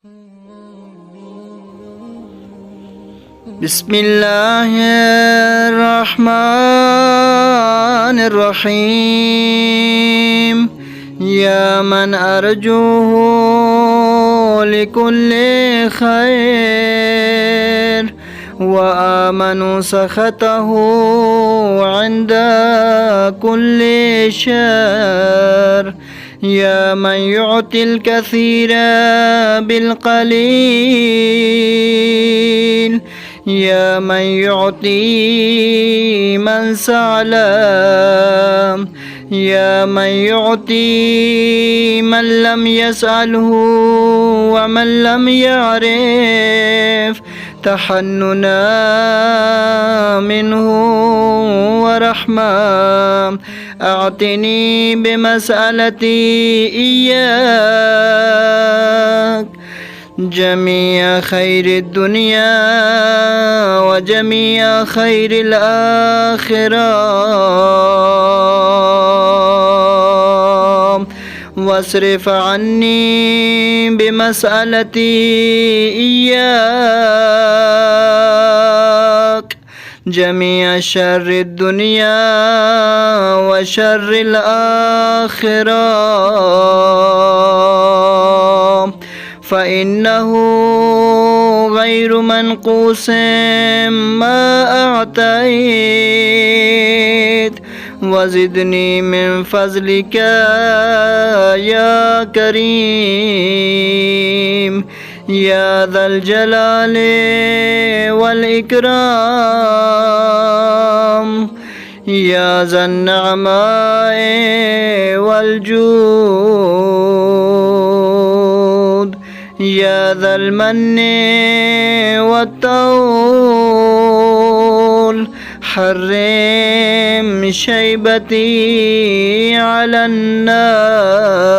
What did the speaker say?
بسم الله الرحمن الرحيم. يا من أرجوه لكل خير وآمن سخطه عند كل شر. يا من يعطي الكثير بالقليل. يا من يعطي من سأل. يا من يعطي من لم يسأله ومن لم يعرف تحننا منه ورحمة. أعطني بمسألتي إياك جميع خير الدنيا وجميع خير الآخرة، واصرف عني بمسألتي إياك جميع شر الدنيا وشر الآخرة، فإنه غير منقوص ما أعطيت. وزدني من فضلك يا كريم يا ذا الجلال والإكرام يا ذا النعماء والجود يا ذا المن والطول. حرم شيبتي على النار